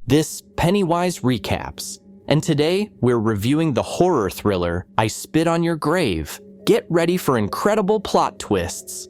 This Pennywise Recaps, and today we're reviewing the horror thriller I Spit on Your Grave. Get ready for incredible plot twists.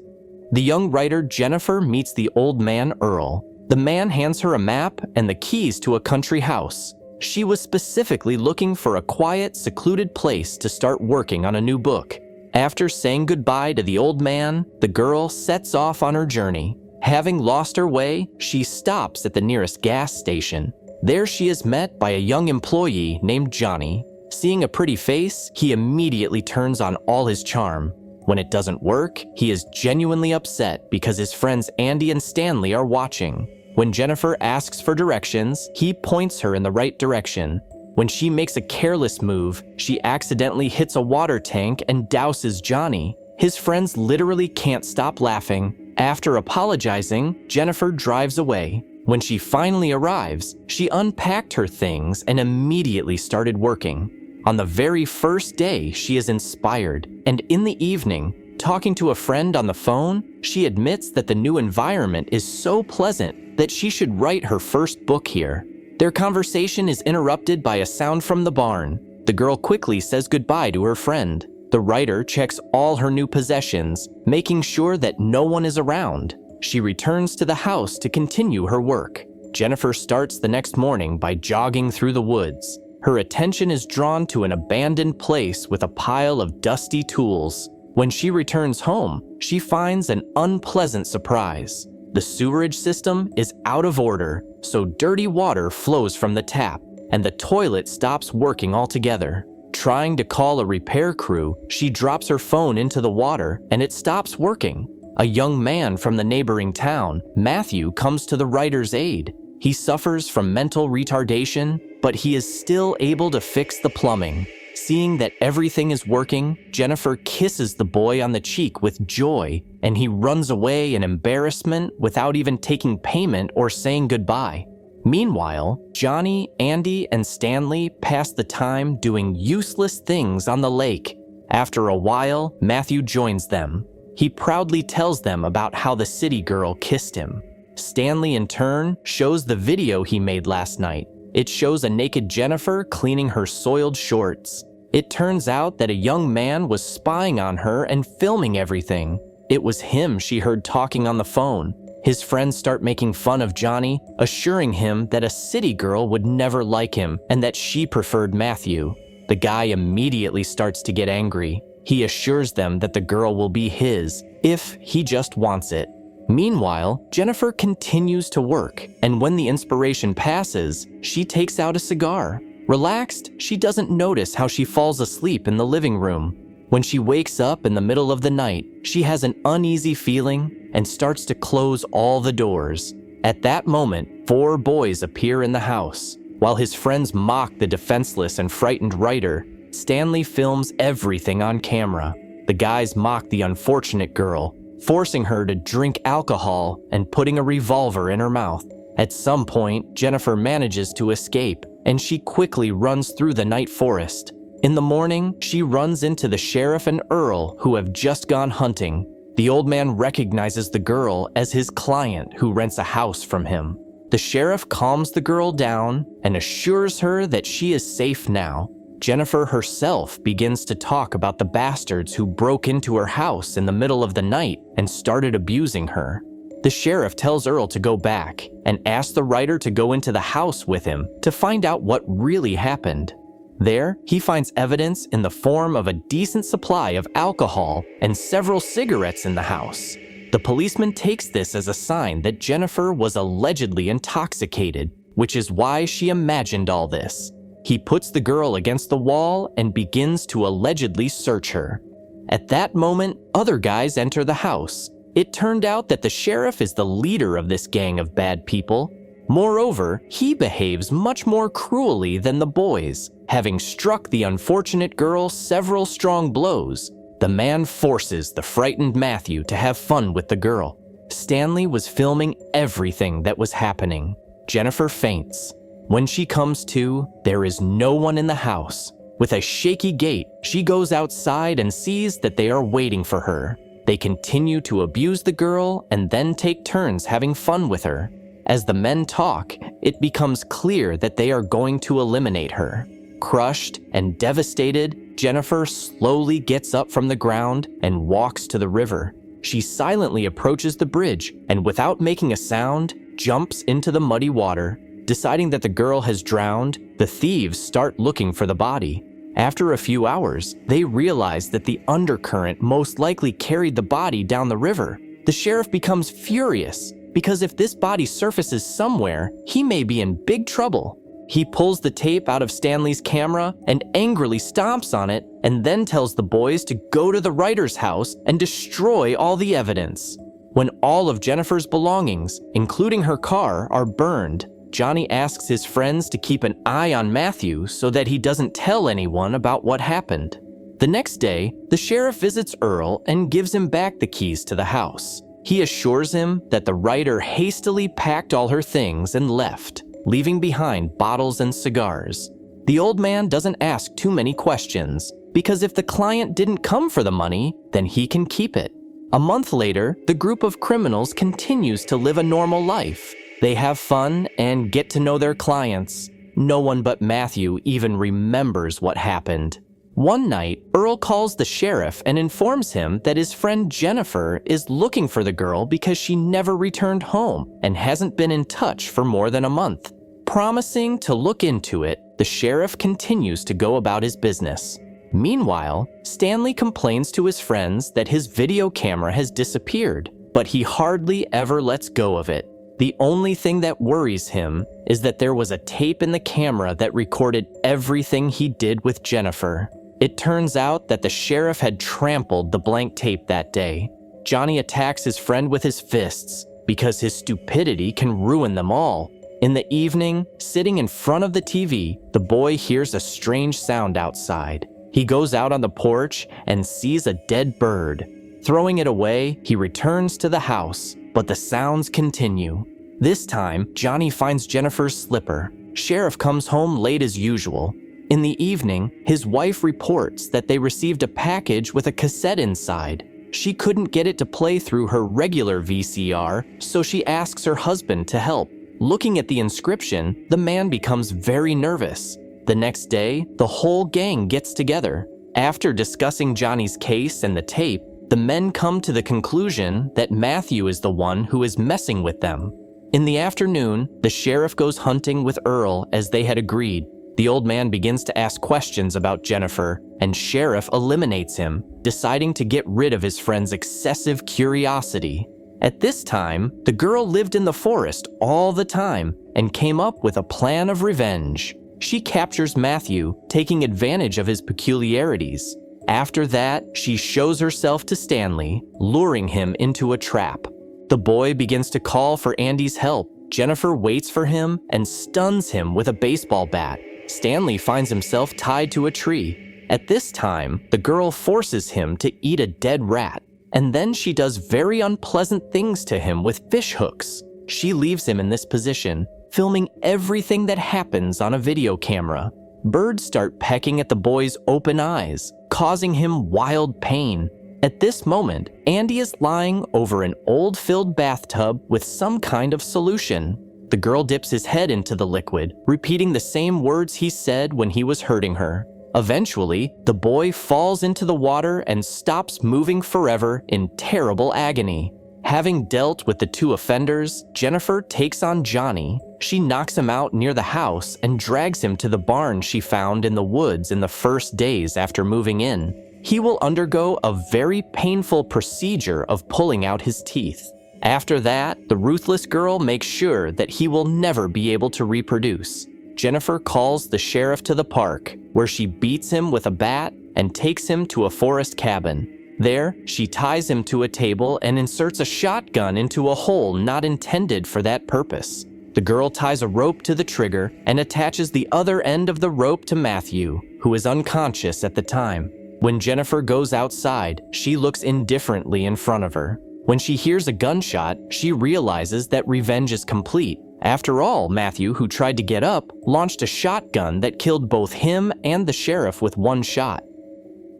The young writer Jennifer meets the old man Earl. The man hands her a map and the keys to a country house. She was specifically looking for a quiet, secluded place to start working on a new book. After saying goodbye to the old man, the girl sets off on her journey. Having lost her way, she stops at the nearest gas station. There she is met by a young employee named Johnny. Seeing a pretty face, he immediately turns on all his charm. When it doesn't work, he is genuinely upset because his friends Andy and Stanley are watching. When Jennifer asks for directions, he points her in the right direction. When she makes a careless move, she accidentally hits a water tank and douses Johnny. His friends literally can't stop laughing. After apologizing, Jennifer drives away. When she finally arrives, she unpacked her things and immediately started working. On the very first day, she is inspired, and in the evening, talking to a friend on the phone, she admits that the new environment is so pleasant that she should write her first book here. Their conversation is interrupted by a sound from the barn. The girl quickly says goodbye to her friend. The writer checks all her new possessions, making sure that no one is around. She returns to the house to continue her work. Jennifer starts the next morning by jogging through the woods. Her attention is drawn to an abandoned place with a pile of dusty tools. When she returns home, she finds an unpleasant surprise. The sewerage system is out of order, so dirty water flows from the tap, and the toilet stops working altogether. Trying to call a repair crew, she drops her phone into the water, and it stops working. A young man from the neighboring town, Matthew, comes to the writer's aid. He suffers from mental retardation, but he is still able to fix the plumbing. Seeing that everything is working, Jennifer kisses the boy on the cheek with joy, and he runs away in embarrassment without even taking payment or saying goodbye. Meanwhile, Johnny, Andy, and Stanley pass the time doing useless things on the lake. After a while, Matthew joins them. He proudly tells them about how the city girl kissed him. Stanley, in turn, shows the video he made last night. It shows a naked Jennifer cleaning her soiled shorts. It turns out that a young man was spying on her and filming everything. It was him she heard talking on the phone. His friends start making fun of Johnny, assuring him that a city girl would never like him and that she preferred Matthew. The guy immediately starts to get angry. He assures them that the girl will be his if he just wants it. Meanwhile, Jennifer continues to work, and when the inspiration passes, she takes out a cigar. Relaxed, she doesn't notice how she falls asleep in the living room. When she wakes up in the middle of the night, she has an uneasy feeling and starts to close all the doors. At that moment, 4 boys appear in the house. While his friends mock the defenseless and frightened writer, Stanley films everything on camera. The guys mock the unfortunate girl, forcing her to drink alcohol and putting a revolver in her mouth. At some point, Jennifer manages to escape, and she quickly runs through the night forest. In the morning, she runs into the sheriff and Earl, who have just gone hunting. The old man recognizes the girl as his client who rents a house from him. The sheriff calms the girl down and assures her that she is safe now. Jennifer herself begins to talk about the bastards who broke into her house in the middle of the night and started abusing her. The sheriff tells Earl to go back and asks the writer to go into the house with him to find out what really happened. There, he finds evidence in the form of a decent supply of alcohol and several cigarettes in the house. The policeman takes this as a sign that Jennifer was allegedly intoxicated, which is why she imagined all this. He puts the girl against the wall and begins to allegedly search her. At that moment, other guys enter the house. It turned out that the sheriff is the leader of this gang of bad people. Moreover, he behaves much more cruelly than the boys, having struck the unfortunate girl several strong blows. The man forces the frightened Matthew to have fun with the girl. Stanley was filming everything that was happening. Jennifer faints. When she comes to, there is no one in the house. With a shaky gait, she goes outside and sees that they are waiting for her. They continue to abuse the girl and then take turns having fun with her. As the men talk, it becomes clear that they are going to eliminate her. Crushed and devastated, Jennifer slowly gets up from the ground and walks to the river. She silently approaches the bridge and, without making a sound, jumps into the muddy water. Deciding that the girl has drowned, the thieves start looking for the body. After a few hours, they realize that the undercurrent most likely carried the body down the river. The sheriff becomes furious because if this body surfaces somewhere, he may be in big trouble. He pulls the tape out of Stanley's camera and angrily stomps on it, and then tells the boys to go to the writer's house and destroy all the evidence. When all of Jennifer's belongings, including her car, are burned, Johnny asks his friends to keep an eye on Matthew so that he doesn't tell anyone about what happened. The next day, the sheriff visits Earl and gives him back the keys to the house. He assures him that the writer hastily packed all her things and left, leaving behind bottles and cigars. The old man doesn't ask too many questions, because if the client didn't come for the money, then he can keep it. A month later, the group of criminals continues to live a normal life. They have fun and get to know their clients. No one but Matthew even remembers what happened. One night, Earl calls the sheriff and informs him that his friend Jennifer is looking for the girl because she never returned home and hasn't been in touch for more than a month. Promising to look into it, the sheriff continues to go about his business. Meanwhile, Stanley complains to his friends that his video camera has disappeared, but he hardly ever lets go of it. The only thing that worries him is that there was a tape in the camera that recorded everything he did with Jennifer. It turns out that the sheriff had trampled the blank tape that day. Johnny attacks his friend with his fists because his stupidity can ruin them all. In the evening, sitting in front of the TV, the boy hears a strange sound outside. He goes out on the porch and sees a dead bird. Throwing it away, he returns to the house, but the sounds continue. This time, Johnny finds Jennifer's slipper. Sheriff comes home late as usual. In the evening, his wife reports that they received a package with a cassette inside. She couldn't get it to play through her regular VCR, so she asks her husband to help. Looking at the inscription, the man becomes very nervous. The next day, the whole gang gets together. After discussing Johnny's case and the tape, the men come to the conclusion that Matthew is the one who is messing with them. In the afternoon, the sheriff goes hunting with Earl as they had agreed. The old man begins to ask questions about Jennifer, and Sheriff eliminates him, deciding to get rid of his friend's excessive curiosity. At this time, the girl lived in the forest all the time and came up with a plan of revenge. She captures Matthew, taking advantage of his peculiarities. After that, she shows herself to Stanley, luring him into a trap. The boy begins to call for Andy's help. Jennifer waits for him and stuns him with a baseball bat. Stanley finds himself tied to a tree. At this time, the girl forces him to eat a dead rat, and then she does very unpleasant things to him with fish hooks. She leaves him in this position, filming everything that happens on a video camera. Birds start pecking at the boy's open eyes, causing him wild pain. At this moment, Andy is lying over an old filled bathtub with some kind of solution. The girl dips his head into the liquid, repeating the same words he said when he was hurting her. Eventually, the boy falls into the water and stops moving forever in terrible agony. Having dealt with the two offenders, Jennifer takes on Johnny. She knocks him out near the house and drags him to the barn she found in the woods in the first days after moving in. He will undergo a very painful procedure of pulling out his teeth. After that, the ruthless girl makes sure that he will never be able to reproduce. Jennifer calls the sheriff to the park, where she beats him with a bat and takes him to a forest cabin. There, she ties him to a table and inserts a shotgun into a hole not intended for that purpose. The girl ties a rope to the trigger and attaches the other end of the rope to Matthew, who is unconscious at the time. When Jennifer goes outside, she looks indifferently in front of her. When she hears a gunshot, she realizes that revenge is complete. After all, Matthew, who tried to get up, launched a shotgun that killed both him and the sheriff with one shot.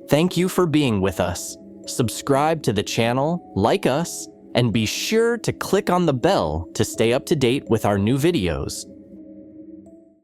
Thank you for being with us. Subscribe to the channel, like us, and be sure to click on the bell to stay up to date with our new videos.